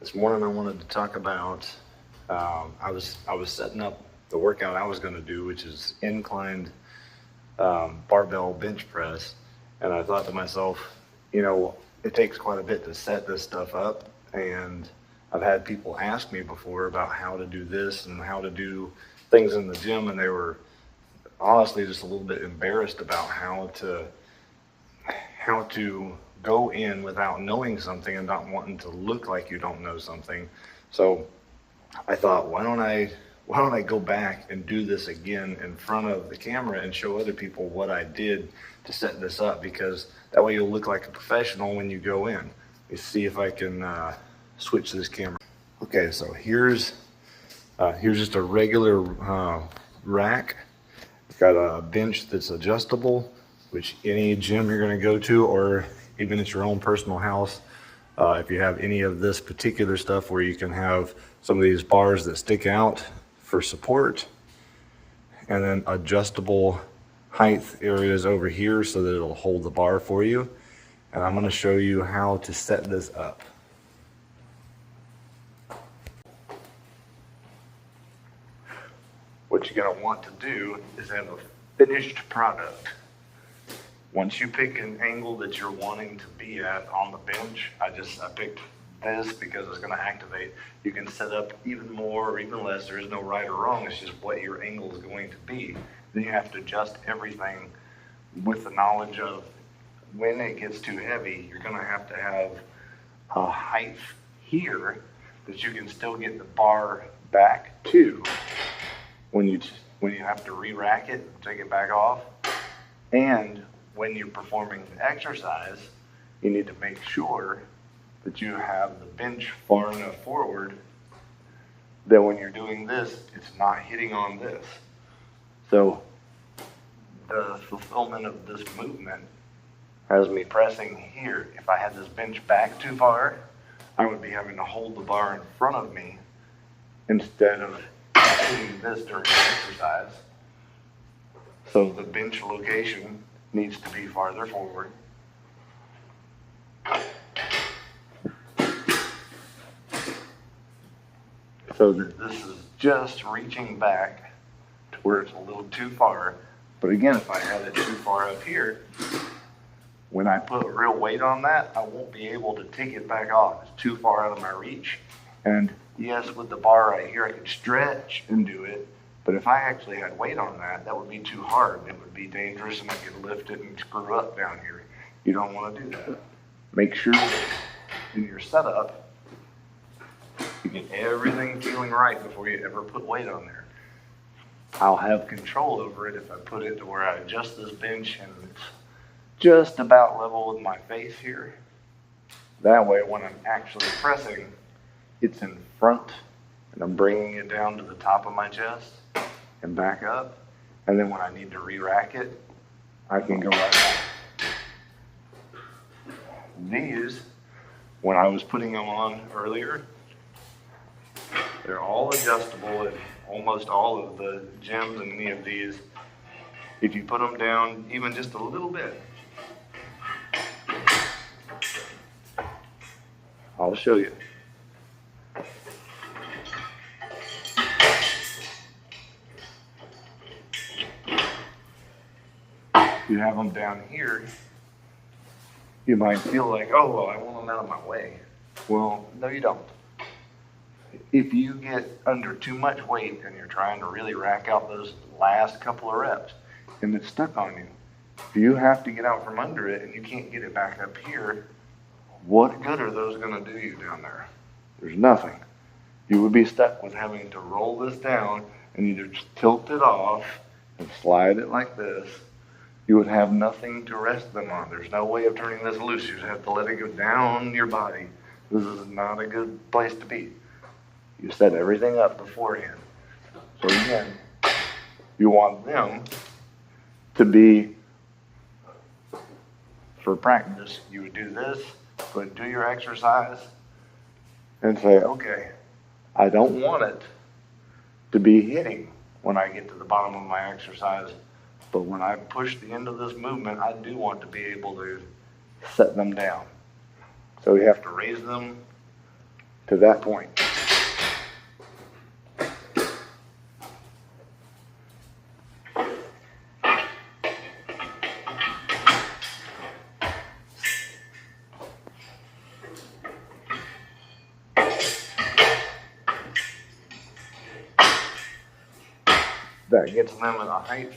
This morning I wanted to talk about, I was setting up the workout I was going to do, which is inclined barbell bench press. And I thought to myself, it takes quite a bit to set this stuff up. And I've had people ask me before about how to do this and how to do things in the gym, and they were honestly just a little bit embarrassed about how to go in without knowing something and not wanting to look like you don't know something. So I thought, why don't I go back and do this again in front of the camera and show other people what I did to set this up, because that way you'll look like a professional when you go in. Let me see if I can switch this camera. Okay, so here's just a regular rack. It's got a bench that's adjustable, which any gym you're going to go to, or even at your own personal house, if you have any of this particular stuff where you can have some of these bars that stick out for support, and then adjustable height areas over here so that it'll hold the bar for you. And I'm going to show you how to set this up. What you're going to want to do is have a finished product. Once you pick an angle that you're wanting to be at on the bench, I picked this because it's going to activate. You can set up even more or even less. There is no right or wrong. It's just what your angle is going to be. Then you have to adjust everything with the knowledge of when it gets too heavy, you're going to have a height here that you can still get the bar back to when you have to re-rack it, take it back off. And when you're performing the exercise, you need to make sure that you have the bench far enough forward that when you're doing this, it's not hitting on this. So the fulfillment of this movement has me pressing here. If I had this bench back too far, I would be having to hold the bar in front of me instead of doing this during the exercise. So the bench location needs to be farther forward. So that this is just reaching back to where it's a little too far. But again, if I had it too far up here, when I put real weight on that, I won't be able to take it back off. It's too far out of my reach. And yes, with the bar right here, I could stretch and do it. But if I actually had weight on that, that would be too hard. It would be dangerous, and I could lift it and screw up down here. You don't want to do that. Make sure that in your setup, you get everything feeling right before you ever put weight on there. I'll have control over it if I put it to where I adjust this bench and it's just about level with my face here. That way, when I'm actually pressing, it's in front, and I'm bringing it down to the top of my chest and back up. And then when I need to re-rack it, I can go right back. These, when I was putting them on earlier, they're all adjustable at almost all of the gyms and any of these. If you put them down even just a little bit, I'll show you. You have them down here, you might feel like, oh, well, I want them out of my way. Well, no, you don't. If you get under too much weight and you're trying to really rack out those last couple of reps and it's stuck on you, if you have to get out from under it and you can't get it back up here, what good are those going to do you down there? There's nothing. You would be stuck with having to roll this down and either tilt it off and slide it like this. You would have nothing to rest them on. There's no way of turning this loose. You just have to let it go down your body. This is not a good place to be. You set everything up beforehand. So again, you want them to be for practice. You would do this, but do your exercise and say, okay, I don't want it to be hitting when I get to the bottom of my exercise. But when I push the end of this movement, I do want to be able to set them down. So you have to raise them to that point. That gets them at a height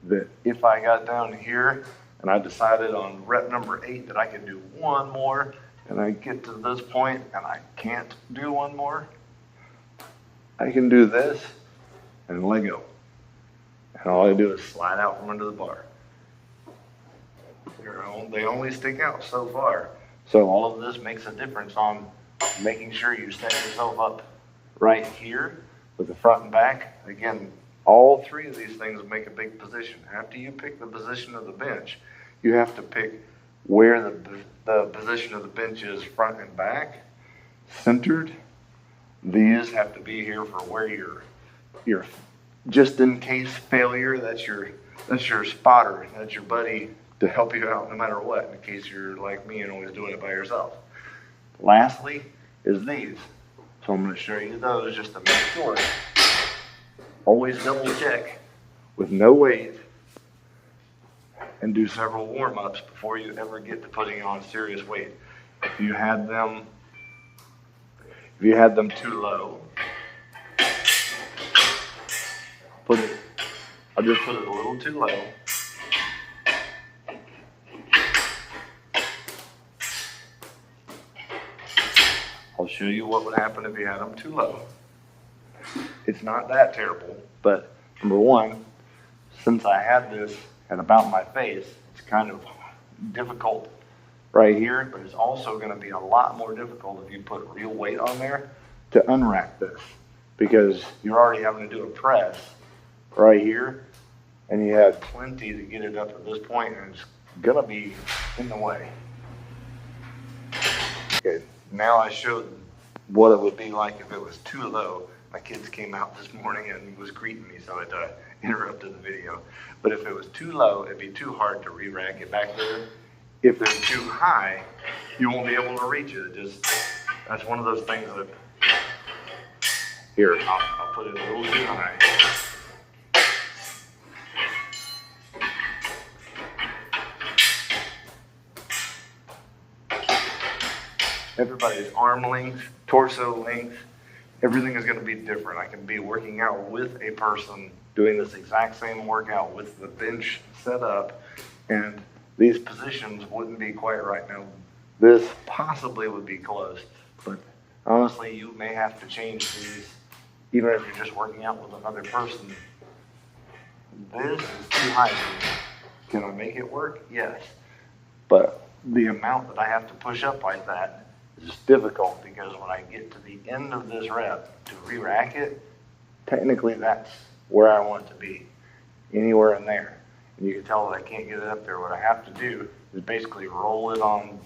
that if I got down here and I decided on rep number 8 that I could do one more, and I get to this point and I can't do one more, I can do this and let go. And all I do is slide out from under the bar. They only stick out so far. So all of this makes a difference on making sure you set yourself up right here with the front and back. Again, all three of these things make a big position. After you pick the position of the bench, you have to pick where the position of the bench is front and back, centered. These have to be here for where your just in case failure. That's your spotter. That's your buddy to help you out no matter what, in case you're like me and always doing it by yourself. Lastly is these. So I'm going to show you those just to make sure. Always double check with no weight and do several warm-ups before you ever get to putting on serious weight. If you had them too low, I'll just put it a little too low. I'll show you what would happen if you had them too low. It's not that terrible, but number one, since I had this at about my face, it's kind of difficult right here, but it's also going to be a lot more difficult if you put real weight on there to unrack this, because you're already having to do a press right here, and you had plenty to get it up to this point, and it's going to be in the way. Okay, now I showed what it would be like if it was too low. My kids came out this morning and was greeting me, so it interrupted the video. But if it was too low, it'd be too hard to re-rack it back there. If they're too high, you won't be able to reach it. That's one of those things that, here, I'll put it a little too high. Everybody's arm length, torso length, everything is going to be different. I can be working out with a person doing this exact same workout with the bench set up, and these positions wouldn't be quite right. Now, this possibly would be close, but honestly, you may have to change these even if you're just working out with another person. This is too high for me. Can I make it work? Yes. But the amount that I have to push up like that is difficult, because when I get to the end of this rep to re-rack it, technically that's where I want it to be, anywhere in there. And you can tell that I can't get it up there. What I have to do is basically roll it on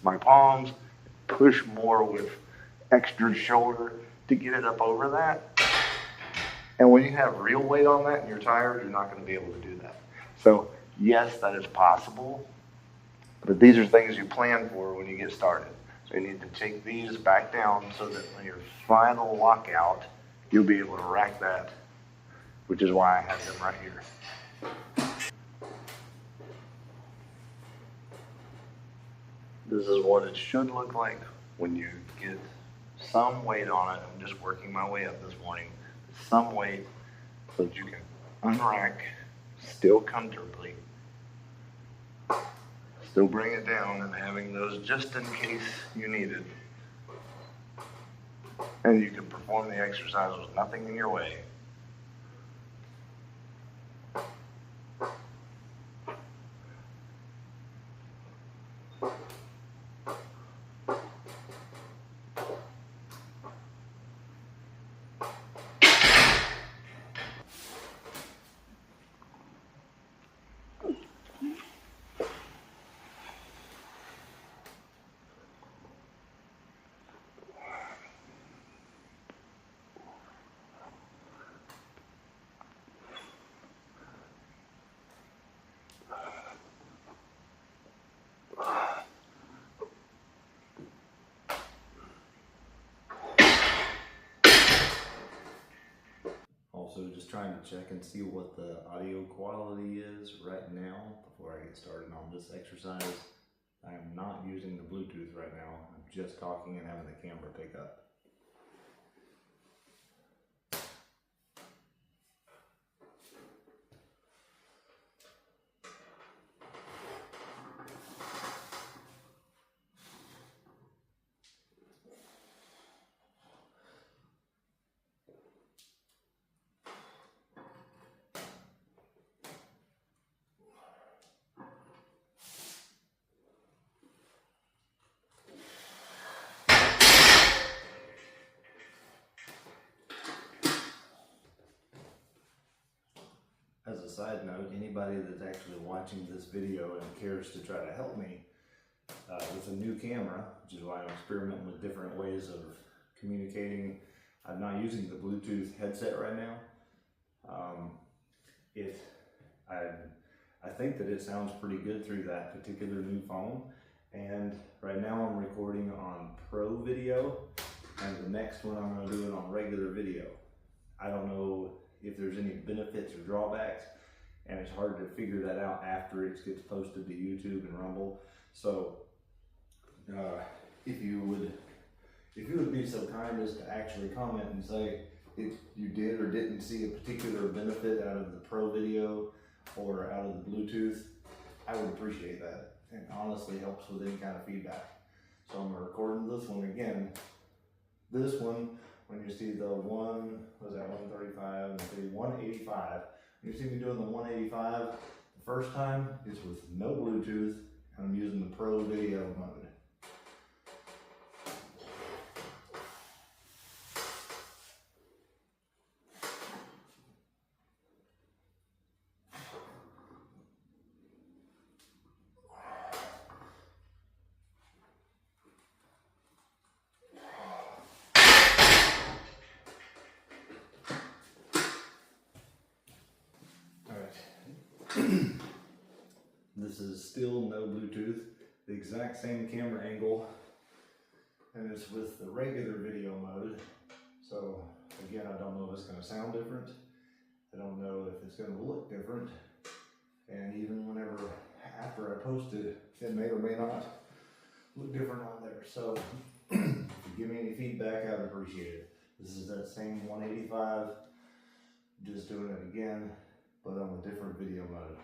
my palms, push more with extra shoulder to get it up over that. And when you have real weight on that and you're tired, you're not going to be able to do that. So yes, that is possible, but these are things you plan for when you get started. So you need to take these back down so that when your final lockout, you'll be able to rack that, which is why I have them right here. This is what it should look like when you get some weight on it. I'm just working my way up this morning. Some weight so that you can unrack still comfortably. Still bring it down, and having those just in case you need it. And you can perform the exercise with nothing in your way. just trying to check and see what the audio quality is right now before I get started on this exercise. I am not using the Bluetooth right now. I'm just talking and having the camera pick up. As a side note, anybody that's actually watching this video and cares to try to help me with a new camera, which is why I'm experimenting with different ways of communicating. I'm not using the Bluetooth headset right now. I think that it sounds pretty good through that particular new phone. And right now I'm recording on Pro Video, and the next one I'm going to do it on regular video. I don't know if there's any benefits or drawbacks, and it's hard to figure that out after it gets posted to YouTube and Rumble. So if you would be so kind as to actually comment and say if you did or didn't see a particular benefit out of the Pro Video or out of the Bluetooth, I would appreciate that. It honestly helps with any kind of feedback. So I'm recording this one again. This one, when you see the 135 and the 185, when you see me doing the 185, the first time is with no Bluetooth, and I'm using the Pro Video mode. This is still no Bluetooth, the exact same camera angle, and it's with the regular video mode. So again, I don't know if it's going to sound different. I don't know if it's going to look different. And even whenever, after I post it, it may or may not look different on there. So if you give me any feedback, I'd appreciate it. This is that same 185, just doing it again, but on a different video mode.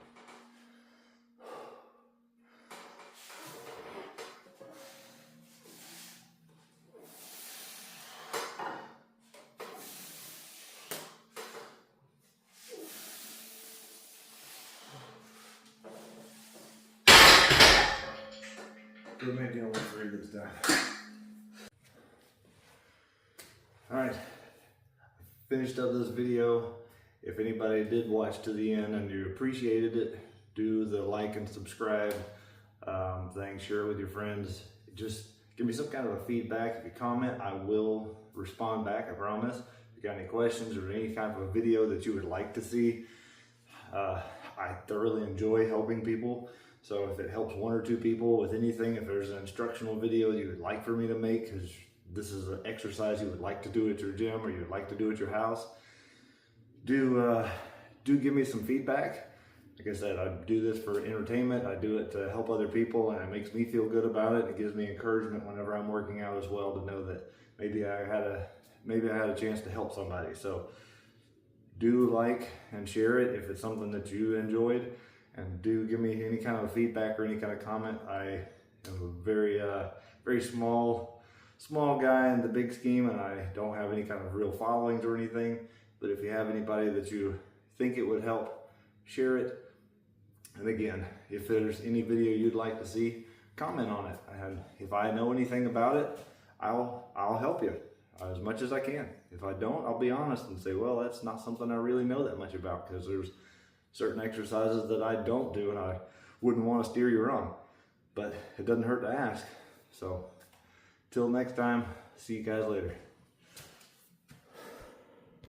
Good making it 1-3 this time. Alright, finished up this video. If anybody did watch to the end and you appreciated it, do the like and subscribe thing, share it with your friends. Just give me some kind of a feedback. If you comment, I will respond back, I promise. If you got any questions or any kind of a video that you would like to see, I thoroughly enjoy helping people. So if it helps 1 or 2 people with anything, if there's an instructional video you would like for me to make, because this is an exercise you would like to do at your gym or you would like to do at your house, do give me some feedback. Like I said, I do this for entertainment. I do it to help other people, and it makes me feel good about it. It gives me encouragement whenever I'm working out as well, to know that maybe I had a chance to help somebody. So do like and share it if it's something that you enjoyed. And do give me any kind of feedback or any kind of comment. I am a very small guy in the big scheme, and I don't have any kind of real followings or anything. But if you have anybody that you think it would help, share it. And again, if there's any video you'd like to see, comment on it. And if I know anything about it, I'll help you as much as I can. If I don't, I'll be honest and say, well, that's not something I really know that much about, because there's certain exercises that I don't do, and I wouldn't want to steer you wrong, but it doesn't hurt to ask. So till next time, see you guys later.